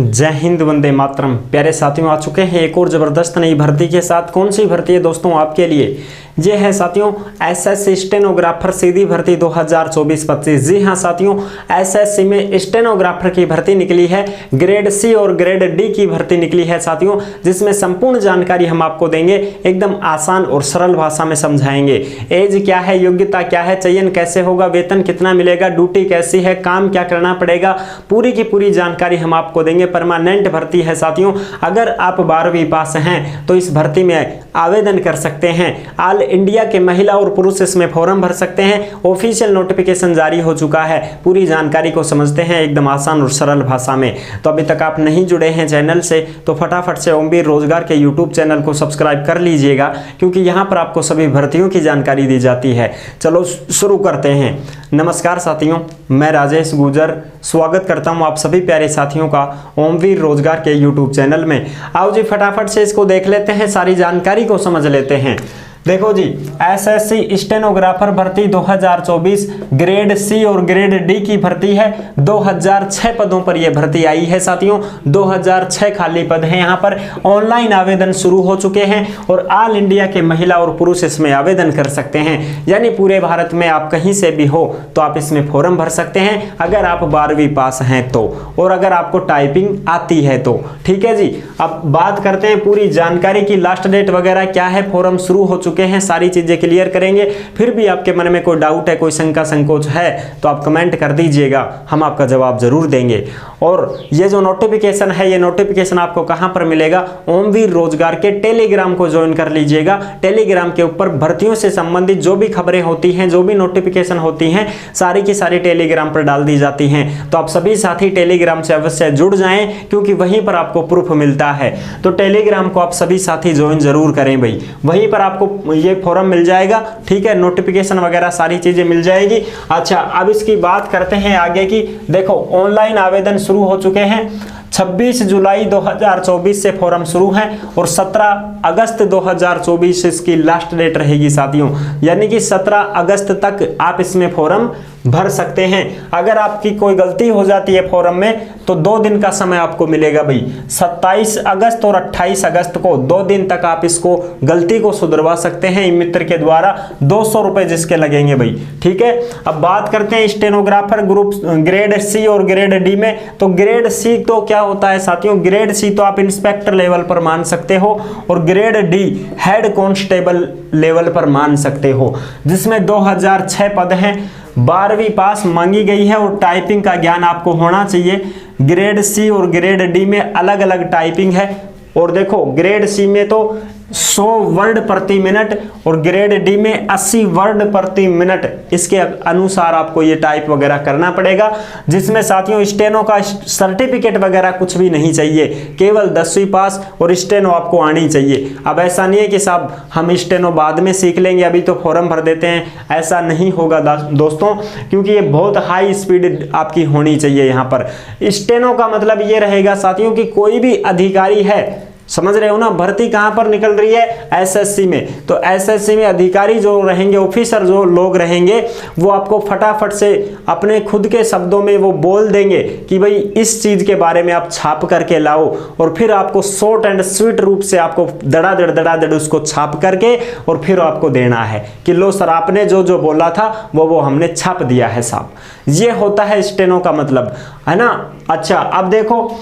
जय हिंद, वंदे मातरम। प्यारे साथियों, आ चुके हैं एक और ज़बरदस्त नई भर्ती के साथ। कौन सी भर्ती है दोस्तों आपके लिए? ये है साथियों एसएससी स्टेनोग्राफर सीधी भर्ती 2024-25। जी हाँ साथियों, एसएससी में स्टेनोग्राफर की भर्ती निकली है, ग्रेड सी और ग्रेड डी की भर्ती निकली है साथियों, जिसमें संपूर्ण जानकारी हम आपको देंगे, एकदम आसान और सरल भाषा में समझाएंगे। एज क्या है, योग्यता क्या है, चयन कैसे होगा, वेतन कितना मिलेगा, ड्यूटी कैसी है, काम क्या करना पड़ेगा, पूरी की पूरी जानकारी हम आपको देंगे। परमानेंट भर्ती है साथियों। अगर आप 12वीं पास हैं तो इस भर्ती में आवेदन कर सकते हैं। ऑल इंडिया के महिला और पुरुष इसमें फॉर्म भर सकते हैं। ऑफिशियल नोटिफिकेशन जारी हो चुका है। पूरी जानकारी को समझते हैं एकदम आसान और सरल भाषा में। तो अभी तक आप नहीं जुड़े हैं चैनल से तो फटाफट से ओमवीर रोजगार के यूट्यूब चैनल को सब्सक्राइब कर लीजिएगा, क्योंकि यहाँ पर आपको सभी भर्तियों की जानकारी दी जाती है। चलो शुरू करते हैं। नमस्कार साथियों, मैं राजेश गुजर स्वागत करता हूँ आप सभी प्यारे साथियों का ओमवीर रोजगार के यूट्यूब चैनल में। आओ जी फटाफट से इसको देख लेते हैं, सारी जानकारी को समझ लेते हैं। देखो जी, एसएससी स्टेनोग्राफर भर्ती 2024 ग्रेड सी और ग्रेड डी की भर्ती है। 2006 पदों पर यह भर्ती आई है साथियों। 2006 खाली पद हैं। यहाँ पर ऑनलाइन आवेदन शुरू हो चुके हैं और ऑल इंडिया के महिला और पुरुष इसमें आवेदन कर सकते हैं। यानी पूरे भारत में आप कहीं से भी हो तो आप इसमें फॉर्म भर सकते हैं, अगर आप 12वीं पास हैं तो, और अगर आपको टाइपिंग आती है तो। ठीक है जी, अब बात करते हैं पूरी जानकारी की। लास्ट डेट वगैरह क्या है, फॉर्म शुरू हो चुके हैं, सारी चीजें क्लियर करेंगे। फिर भी आपके मन में कोई डाउट है, कोई शंका संकोच है तो आप कमेंट कर दीजिएगा, हम आपका जवाब जरूर देंगे। और ये जो नोटिफिकेशन है, ये नोटिफिकेशन आपको कहां पर मिलेगा? ओमवीर रोजगार के टेलीग्राम को ज्वाइन कर लीजिएगा। टेलीग्राम के ऊपर भर्तियों से संबंधित जो भी खबरें होती हैं, जो भी नोटिफिकेशन होती हैं, सारी की सारी टेलीग्राम पर डाल दी जाती हैं। तो आप सभी साथी टेलीग्राम से अवश्य जुड़ जाएं, क्योंकि वहीं पर आपको प्रूफ मिलता है। तो टेलीग्राम को आप सभी साथी ज्वाइन जरूर करें भाई, वहीं पर आपको ये फॉर्म मिल जाएगा। ठीक है, नोटिफिकेशन वगैरह सारी चीजें मिल जाएगी। अच्छा, अब इसकी बात करते हैं आगे की। देखो, ऑनलाइन आवेदन शुरू हो चुके हैं। 26 जुलाई 2024 से फॉर्म शुरू है और 17 अगस्त 2024 इसकी लास्ट डेट रहेगी साथियों। यानी कि 17 अगस्त तक आप इसमें फॉर्म भर सकते हैं। अगर आपकी कोई गलती हो जाती है फॉर्म में तो 2 दिन का समय आपको मिलेगा भाई। 27 अगस्त और 28 अगस्त को 2 दिन तक आप इसको गलती को सुधरवा सकते हैं ई मित्र के द्वारा। 200 रुपए जिसके लगेंगे भाई। ठीक है, अब बात करते हैं स्टेनोग्राफर ग्रुप ग्रेड सी और ग्रेड डी में। तो ग्रेड सी तो क्या होता है साथियों? ग्रेड सी तो आप इंस्पेक्टर लेवल पर मान सकते हो और grade D head constable level पर मान सकते हो, जिसमें 2006 पद हैं। 12वीं पास मांगी गई है और टाइपिंग का ज्ञान आपको होना चाहिए। ग्रेड सी और ग्रेड डी में अलग अलग टाइपिंग है। और देखो, ग्रेड सी में तो 100 वर्ड प्रति मिनट और ग्रेड डी में 80 वर्ड प्रति मिनट, इसके अनुसार आपको ये टाइप वगैरह करना पड़ेगा। जिसमें साथियों स्टेनो का सर्टिफिकेट वगैरह कुछ भी नहीं चाहिए, केवल 10वीं पास और स्टेनो आपको आनी चाहिए। अब ऐसा नहीं है कि साहब हम स्टेनो बाद में सीख लेंगे, अभी तो फॉर्म भर देते हैं, ऐसा नहीं होगा दोस्तों, क्योंकि ये बहुत हाई स्पीड आपकी होनी चाहिए। यहाँ पर स्टेनो का मतलब ये रहेगा साथियों कि कोई भी अधिकारी है, समझ रहे हो ना, भर्ती कहां पर निकल रही है? एसएससी में। तो एसएससी में अधिकारी जो रहेंगे, ऑफिसर जो लोग रहेंगे, वो आपको फटाफट से अपने खुद के शब्दों में वो बोल देंगे कि भाई इस चीज के बारे में आप छाप करके लाओ, और फिर आपको शॉर्ट एंड स्वीट रूप से आपको दड़ादड़ उसको छाप करके और फिर आपको देना है कि लो सर, आपने जो जो बोला था वो हमने छाप दिया है साहब। ये होता है स्टेनो का मतलब, है ना। अच्छा, अब देखो,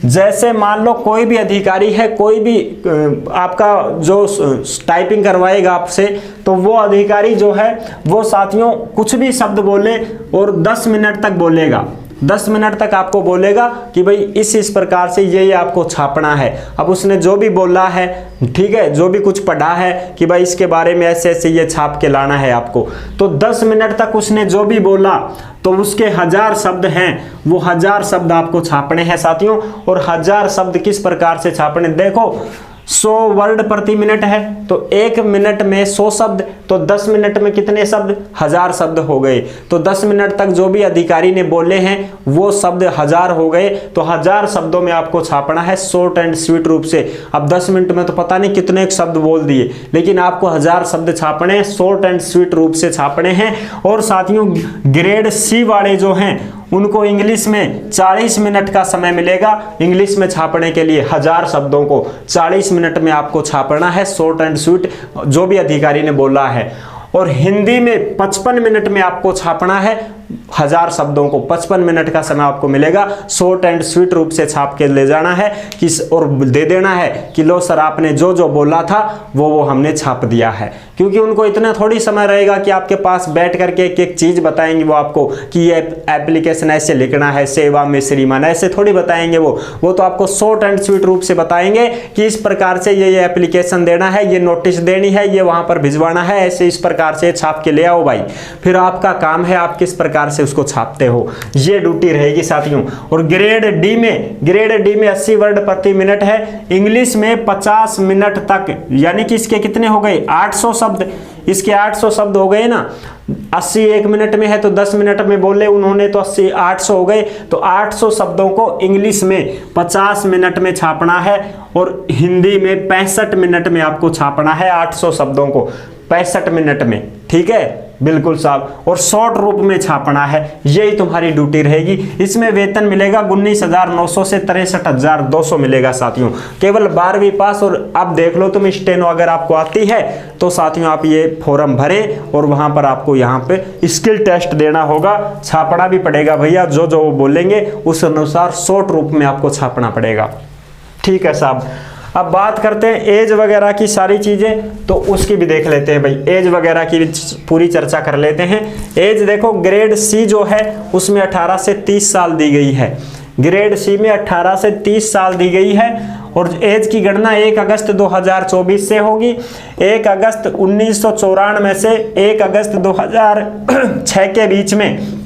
जैसे मान लो कोई भी अधिकारी है, कोई भी आपका जो टाइपिंग करवाएगा आपसे, तो वो अधिकारी जो है वो साथियों कुछ भी शब्द बोले और 10 मिनट तक बोलेगा। 10 मिनट तक आपको बोलेगा कि भाई इस प्रकार से ये आपको छापना है। अब उसने जो भी बोला है, ठीक है, जो भी कुछ पढ़ा है कि भाई इसके बारे में ऐसे ऐसे ये छाप के लाना है आपको, तो 10 मिनट तक उसने जो भी बोला तो उसके 1000 शब्द हैं, वो 1000 शब्द आपको छापने हैं साथियों। और 1000 शब्द किस प्रकार से छापने? देखो, 100 वर्ड प्रति मिनट है तो 1 मिनट में 100 शब्द, तो 10 मिनट में कितने शब्द? 1000 शब्द हो गए। तो 10 मिनट तक जो भी अधिकारी ने बोले हैं वो शब्द 1000 हो गए। तो 1000 शब्दों में आपको छापना है शॉर्ट एंड स्वीट रूप से। अब 10 मिनट में तो पता नहीं कितने शब्द बोल दिए, लेकिन आपको 1000 शब्द छापने हैं, शॉर्ट एंड स्वीट रूप से छापने हैं। और साथियों ग्रेड सी वाले जो हैं उनको इंग्लिश में 40 मिनट का समय मिलेगा। इंग्लिश में छापने के लिए 1000 शब्दों को 40 मिनट में आपको छापना है, शॉर्ट एंड स्वीट, जो भी अधिकारी ने बोला है। और हिंदी में 55 मिनट में आपको छापना है 1000 शब्दों को, 55 मिनट का समय आपको मिलेगा। शॉर्ट एंड स्वीट रूप से छाप के ले जाना है और दे देना है कि लो सर आपने जो जो बोला था वो हमने छाप दिया है। क्योंकि उनको इतना थोड़ी समय रहेगा कि आपके पास बैठ करके एक एक चीज बताएंगे वो आपको कि ये एप्लीकेशन ऐसे लिखना है, सेवा में श्रीमान, ऐसे थोड़ी बताएंगे वो तो आपको शॉर्ट एंड स्वीट रूप से बताएंगे कि इस प्रकार से ये एप्लीकेशन देना है, ये नोटिस देनी है, ये वहां पर भिजवाना है, ऐसे इस प्रकार से छाप के ले आओ भाई। फिर आपका काम है आप किस प्रकार से उसको छापते हो, ये ड्यूटी रहेगी साथियों। और ग्रेड डी में 80 वर्ड प्रति मिनट है। इंग्लिश में 50 मिनट तक, यानी कि इसके कितने हो गए 800 शब्द, इसके 800 शब्द हो गए ना। 80 1 मिनट में है तो 10 मिनट में बोले उन्होंने तो 80 800 हो गए। तो 800 शब्दों को इंग्लिश में 50 मिनट में छापना है और हिंदी में 65 मिनट में आपको छापना है 800 शब्दों को 65 मिनट में, ठीक है, बिल्कुल साहब। और शॉर्ट रूप में छापना है, यही तुम्हारी ड्यूटी रहेगी। इसमें वेतन मिलेगा 19,900 से 63,200 मिलेगा साथियों, केवल 12वीं पास। और अब देख लो तुम स्टेनो अगर आपको आती है तो साथियों आप ये फॉर्म भरे और वहां पर आपको यहाँ पे स्किल टेस्ट देना होगा, छापना भी पड़ेगा भैया, जो जो वो बोलेंगे उस अनुसार शॉर्ट रूप में आपको छापना पड़ेगा, ठीक है साहब। अब बात करते हैं एज वगैरह की सारी चीजें, तो उसकी भी देख लेते हैं भाई, एज वगैरह की पूरी चर्चा कर लेते हैं। एज देखो ग्रेड सी जो है उसमें 18 से 30 साल दी गई है, ग्रेड सी में 18 से 30 साल दी गई है। और एज की गणना 1 अगस्त 2024 से होगी। 1 अगस्त 1994 से 1 अगस्त 2006 के बीच में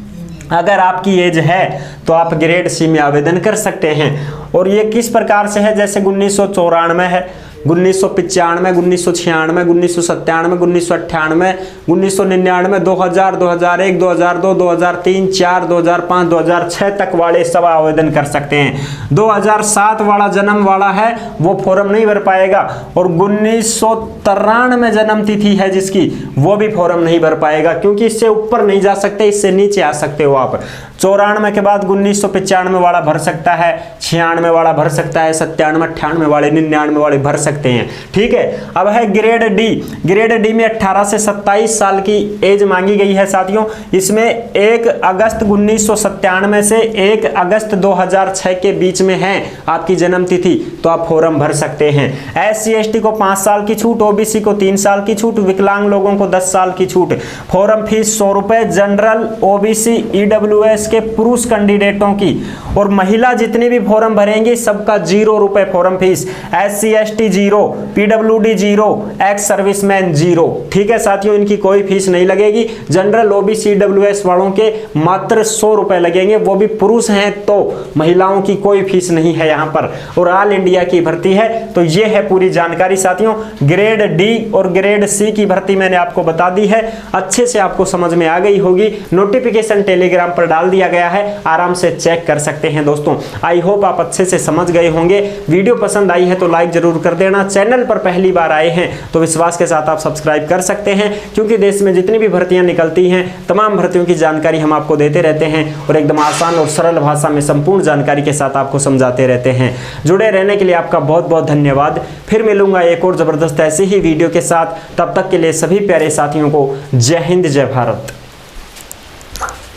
अगर आपकी एज है तो आप ग्रेड सी में आवेदन कर सकते हैं। और ये किस प्रकार से है, जैसे 1994 है, 1995, 1996, 1997, 1998, 1999, 2000, 2001, 2002, 2003, 2004, 2005, 2006 तक वाले सब आवेदन कर सकते हैं। 2007 वाला जन्म वाला है वो फॉर्म नहीं भर पाएगा। और 1993 जन्म तिथि है जिसकी, वो भी फॉर्म नहीं भर पाएगा, क्योंकि इससे ऊपर नहीं जा सकते, इससे नीचे आ सकते हो आप। 94 के बाद 1995 वाला भर सकता है, 96 वाला भर सकता है, 97, 98 वाले, 99 वाले भर सकते हैं, ठीक है। अब है ग्रेड डी। ग्रेड डी में 18 से 27 साल की एज मांगी गई है साथियों। इसमें 1 अगस्त 1997 से 1 अगस्त 2006 के बीच में है आपकी जन्म तिथि, तो आप फॉर्म भर सकते हैं। SC ST को 5 साल की छूट, OBC को 3 साल की छूट, विकलांग लोगों को 10 साल की छूट। फॉर्म फीस 100 रुपए जनरल, OBC, EWS के पुरुष कैंडिडेटों की, और महिला जितनी भी फॉर्म भरेंगे सबका 0 रुपए form fees. SC ST 0, PWD 0, ex serviceman 0, ठीक है साथियों, इनकी कोई फीस नहीं लगेगी। जनरल, OBC, EWS वालों के मात्र 100 रुपए लगेंगे, वो भी पुरुष हैं तो महिलाओं की कोई फीस नहीं है यहाँ पर। और ऑल इंडिया की भर्ती है। तो ये है पूरी जानकारी साथियों। ग्रेड डी और ग्रेड सी की भर्ती मैंने आपको बता दी है, अच्छे से आपको समझ में आ गई होगी। नोटिफिकेशन टेलीग्राम पर डाल दिया गया है, आराम से चेक कर सकते हैं दोस्तों। आई होप आप अच्छे से समझ गए होंगे। वीडियो पसंद आई है तो लाइक जरूर कर देना। चैनल पर पहली बार आए हैं तो विश्वास के साथ आप सब्सक्राइब कर सकते हैं, क्योंकि देश में जितनी भी भर्तियां निकलती हैं तमाम भर्तियों की जानकारी हम आपको देते रहते हैं और एकदम आसान और सरल भाषा में संपूर्ण जानकारी के साथ आपको समझाते रहते हैं। जुड़े रहने के लिए आपका बहुत बहुत धन्यवाद। फिर मिलूंगा एक और जबरदस्त ऐसी ही वीडियो के साथ, तब तक के लिए सभी प्यारे साथियों को जय हिंद, जय भारत।